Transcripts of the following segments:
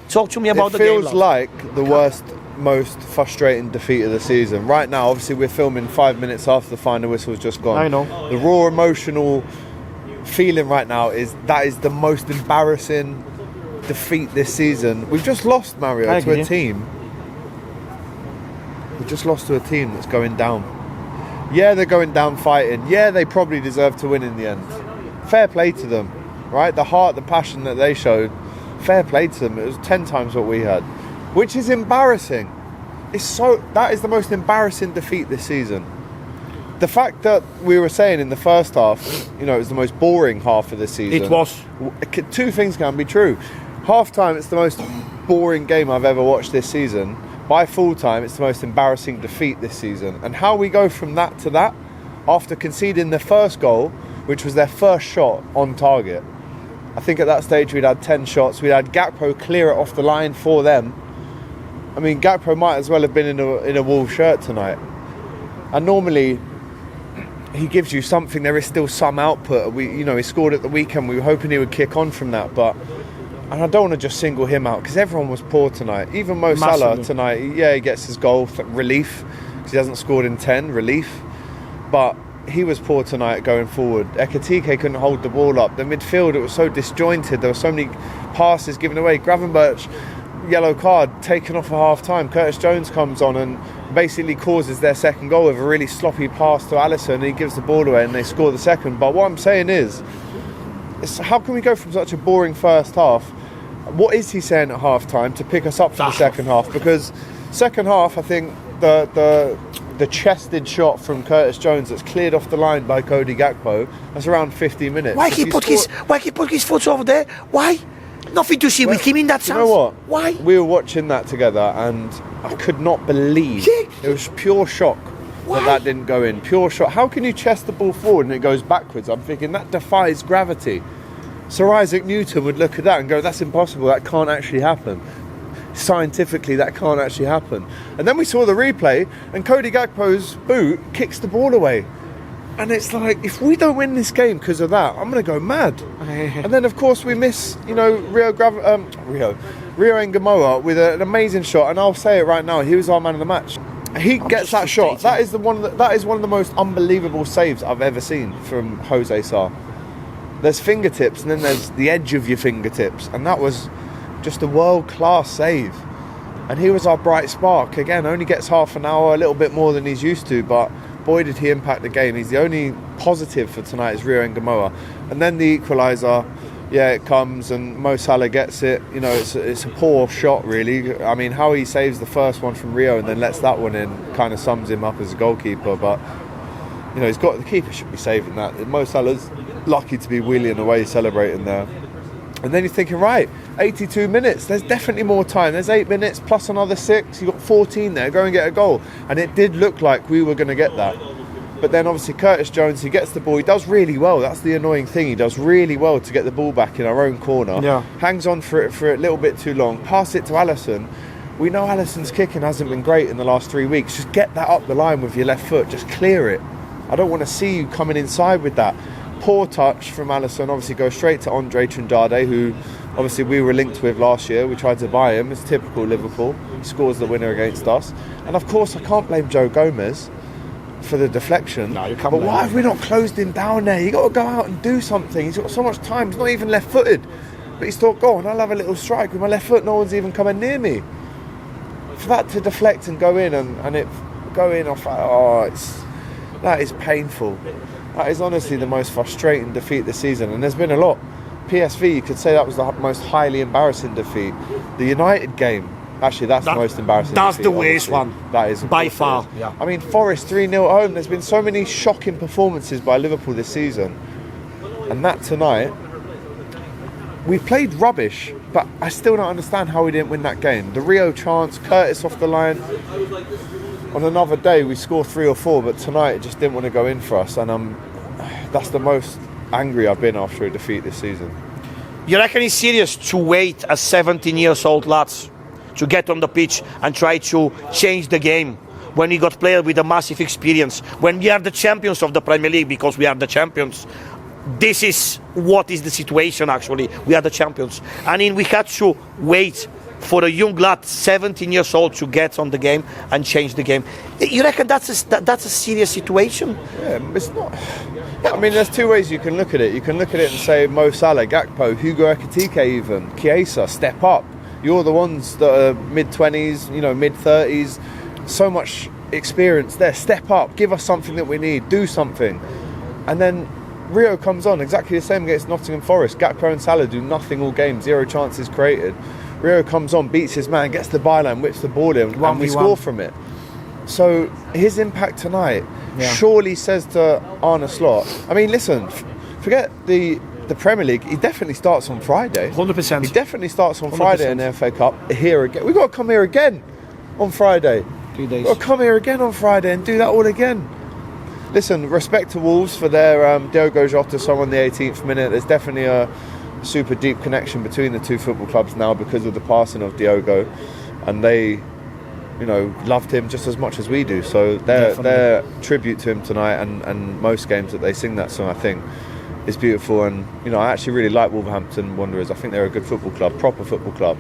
Talk to me about the game. It feels like the worst, most frustrating defeat of the season. Right now, obviously, we're filming 5 minutes after the final whistle's just gone. I know. The raw emotional feeling right now is that is the most embarrassing defeat this season. We've just lost, Mario, to a team. We've just lost to a team that's going down. Yeah, they're going down fighting. Yeah, they probably deserve to win in the end. Fair play to them, right? The heart, the passion that they showed, fair play to them. It was 10 times what we had, which is embarrassing. That is the most embarrassing defeat this season. The fact that we were saying in the first half, it was the most boring half of the season. It was. Two things can be true. Half time, it's the most boring game I've ever watched this season. By full time, it's the most embarrassing defeat this season. And how we go from that to that, after conceding the first goal, which was their first shot on target. I think at that stage we'd had 10 shots. We had Gakpo clear it off the line for them. I mean, Gakpo might as well have been in a Wolves shirt tonight. And normally, he gives you something. There is still some output. He scored at the weekend. We were hoping he would kick on from that, and I don't want to just single him out because everyone was poor tonight. Even Mo Salah tonight, he gets his goal relief because he hasn't scored in 10 relief, but he was poor tonight going forward. Ekitike couldn't hold the ball up. The midfield, it was so disjointed. There were so many passes given away. Gravenberch, yellow card, taken off at half time. Curtis Jones comes on and basically causes their second goal with a really sloppy pass to Alisson. He gives the ball away and they score the second. But what I'm saying is, how can we go from such a boring first half? What is he saying at half time to pick us up for the second half? Because second half, I think the chested shot from Curtis Jones that's cleared off the line by Cody Gakpo, that's around 15 minutes. Why he put his foot over there? Why? Nothing to see with him in that sense. You know what? Why? We were watching that together and I could not believe it was pure shock that didn't go in. Pure shock. How can you chest the ball forward and it goes backwards? I'm thinking that defies gravity. Sir Isaac Newton would look at that and go, that's impossible, that can't actually happen. Scientifically, that can't actually happen. And then we saw the replay and Cody Gakpo's boot kicks the ball away. And it's like, if we don't win this game because of that, I'm going to go mad. And then, of course, we miss, Rio Ngamoa with an amazing shot. And I'll say it right now, he was our man of the match. He gets that shot. That is one of the most unbelievable saves I've ever seen from Jose Sarr. There's fingertips and then there's the edge of your fingertips. And that was just a world-class save. And he was our bright spark. Again, only gets half an hour, a little bit more than he's used to, but boy did he impact the game. He's the only positive for tonight is Rio Ngamoa. And then the equaliser, it comes and Mo Salah gets it. It's a poor shot really. I mean, how he saves the first one from Rio and then lets that one in kind of sums him up as a goalkeeper. But the keeper should be saving that. Mo Salah's lucky to be wheeling away celebrating there. And then you're thinking, right, 82 minutes, there's definitely more time. There's 8 minutes plus another 6. You've got 14 there, go and get a goal. And it did look like we were going to get that. But then obviously Curtis Jones, he gets the ball, he does really well. That's the annoying thing, he does really well to get the ball back in our own corner. Yeah. Hangs on for it for a little bit too long, pass it to Alisson. We know Alisson's kicking hasn't been great in the last 3 weeks. Just get that up the line with your left foot, just clear it. I don't want to see you coming inside with that. Poor touch from Alisson, obviously goes straight to Andre Trindade, who obviously we were linked with last year. We tried to buy him. It's typical Liverpool. He scores the winner against us. And of course, I can't blame Joe Gomez for the deflection. No, you can't. But why have we not closed him down there? You got to go out and do something. He's got so much time. He's not even left-footed. But he's thought, go on, I'll have a little strike with my left foot. No one's even coming near me. For that to deflect and go in and it go in off, that is painful. That is honestly the most frustrating defeat this season, and there's been a lot. PSV, you could say that was the most highly embarrassing defeat. The United game, actually, that's the most embarrassing That's defeat, the worst one. That is. By far. Yeah. I mean, Forest 3-0 at home. There's been so many shocking performances by Liverpool this season. And that tonight, we played rubbish, but I still don't understand how we didn't win that game. The Rio chance, Curtis off the line. On another day, we score 3 or 4, but tonight it just didn't want to go in for us. And that's the most angry I've been after a defeat this season. You reckon it's serious to wait as 17 years old lads to get on the pitch and try to change the game when we got players with a massive experience, when we are the champions of the Premier League, because we are the champions? This is what is the situation actually. We are the champions. And we had to wait for a young lad, 17 years old, to get on the game and change the game. You reckon that's a serious situation? Yeah, it's not. I mean, there's two ways you can look at it. You can look at it and say Mo Salah, Gakpo, Hugo Ekitike even, Chiesa, step up. You're the ones that are mid-20s, mid-30s, so much experience there. Step up, give us something that we need, do something. And then Rio comes on, exactly the same against Nottingham Forest. Gakpo and Salah do nothing all game, 0 chances created. Rio comes on, beats his man, gets the byline, whips the ball in, and we score from it. So his impact tonight surely says to Arne Slot, I mean, listen, forget the Premier League, he definitely starts on Friday. 100%. He definitely starts on 100%. Friday in the FA Cup. Here again. We've got to come here again on Friday. 2 days. We've got to come here again on Friday and do that all again. Listen, respect to Wolves for their Diogo Jota song on the 18th minute. There's definitely a super deep connection between the two football clubs now because of the passing of Diogo, and they loved him just as much as we do. So their tribute to him tonight and most games that they sing that song, I think, is beautiful. And I actually really like Wolverhampton Wanderers. I think they're a good football club, proper football club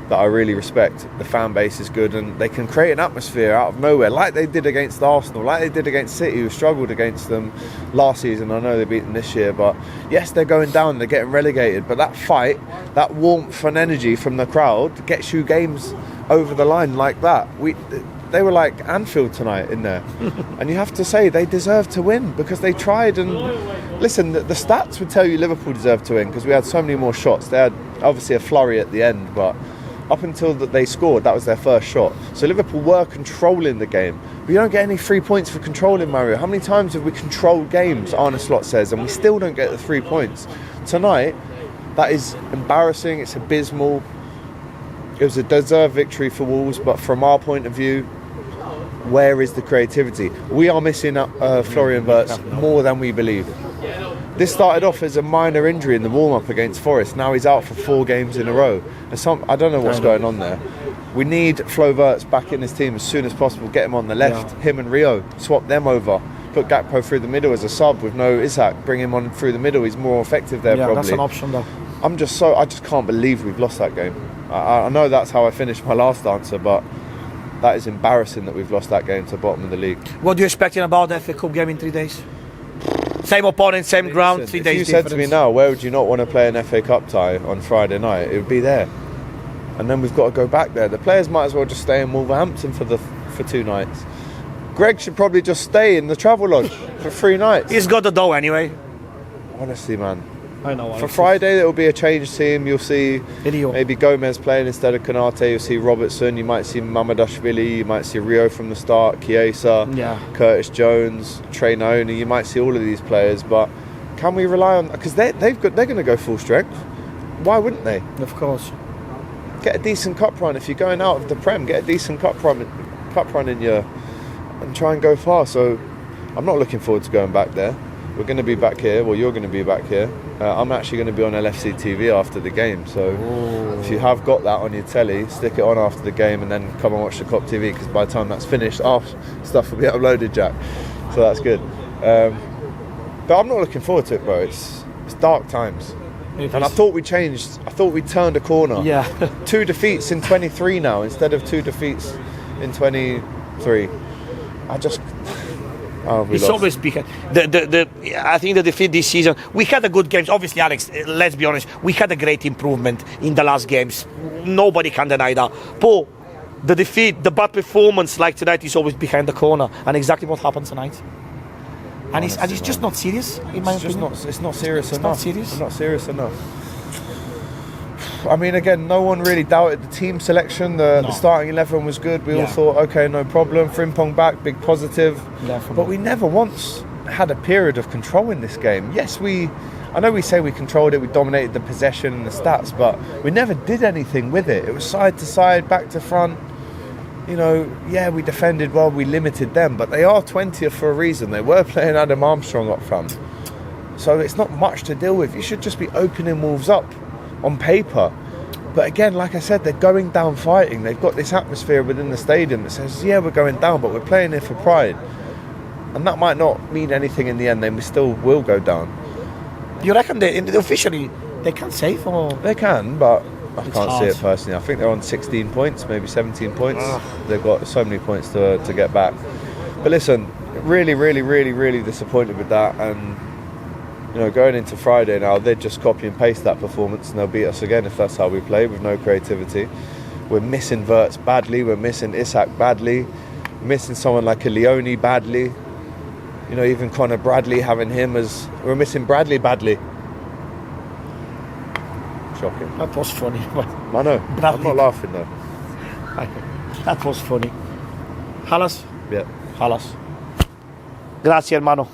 that I really respect. The fan base is good and they can create an atmosphere out of nowhere, like they did against Arsenal, like they did against City, who struggled against them last season. I know they beat them this year, but yes, they're going down, they're getting relegated, but that fight, that warmth and energy from the crowd gets you games over the line like that. They were like Anfield tonight in there. And you have to say they deserve to win because they tried. And listen, the stats would tell you Liverpool deserved to win because we had so many more shots. They had obviously a flurry at the end, but up until that they scored, that was their first shot. So Liverpool were controlling the game. But you don't get any 3 points for controlling, Mario. How many times have we controlled games, Arne Slot says, and we still don't get the 3 points? Tonight, that is embarrassing, it's abysmal. It was a deserved victory for Wolves, but from our point of view, where is the creativity? We are missing Florian Wirtz more than we believe. This started off as a minor injury in the warm-up against Forest. Now he's out for 4 games in a row. I don't know what's going on there. We need Flo Wirtz back in his team as soon as possible. Get him on the left. Him and Rio. Swap them over. Put Gakpo through the middle as a sub with no Isak. Bring him on through the middle. He's more effective there probably. That's an option though. I just can't believe we've lost that game. I know that's how I finished my last answer, but that is embarrassing that we've lost that game to the bottom of the league. What are you expecting about the FA Cup game in 3 days? Same opponent, same ground, 3 days If you difference. said to me now, where would you not want to play an FA Cup tie on Friday night? It would be there. And then we've got to go back there. The players might as well just stay in Wolverhampton for 2 nights. Greg should probably just stay in the Travelodge for 3 nights. He's got the dough anyway. Honestly, man. I know. For Friday, there will be a change team. You'll see maybe Gomez playing instead of Konate. You'll see Robertson. You might see Mamadashvili. You might see Rio from the start. Chiesa, Curtis Jones, Trey Naoni. You might see all of these players. But can we rely on? Because they're going to go full strength. Why wouldn't they? Of course. Get a decent cup run if you're going out of the Prem. Get a decent cup run in your and try and go far. So I'm not looking forward to going back there. We're going to be back here. Well, you're going to be back here. I'm actually going to be on LFC TV after the game. So if you have got that on your telly, stick it on after the game and then come and watch the Kop TV because by the time that's finished, our stuff will be uploaded, Jack. So that's good. But I'm not looking forward to it, bro. It's dark times. And I thought we changed. I thought we turned a corner. Yeah. 2 defeats in 23 now instead of 2 defeats in 23. It's lost. always because I think the defeat this season, we had a good games. Obviously, Alex, let's be honest, we had a great improvement in the last games. Nobody can deny that. But the defeat, the bad performance like tonight is always behind the corner, and exactly what happened tonight. And it's just not serious, in my opinion. It's not serious enough. Not serious. It's not serious enough. I mean, again, no one really doubted the team selection. The starting 11 was good. We all thought, okay, no problem. Frimpong back, big positive. Definitely. But we never once had a period of control in this game. Yes, I know we say we controlled it, we dominated the possession and the stats, but we never did anything with it. It was side to side, back to front. We defended well, we limited them, but they are 20th for a reason. They were playing Adam Armstrong up front. So it's not much to deal with. You should just be opening Wolves up on paper. But again, like I said, they're going down fighting. They've got this atmosphere within the stadium that says, we're going down, but we're playing here for pride. And that might not mean anything in the end, then we still will go down. You reckon officially they can save or? They can, but I can't see it personally. I think they're on 16 points, maybe 17 points. They've got so many points to get back. But listen, really disappointed with that. And you know, going into Friday now, they'd just copy and paste that performance and they'll beat us again if that's how we play, with no creativity. We're missing Verts badly. We're missing Isak badly. Missing someone like a Leone badly. You know, even Conor Bradley, having him as... We're missing Bradley badly. Shocking. That was funny. I know. Bradley. I'm not laughing though. That was funny. Halas? Yeah. Halas. Grazie, hermano.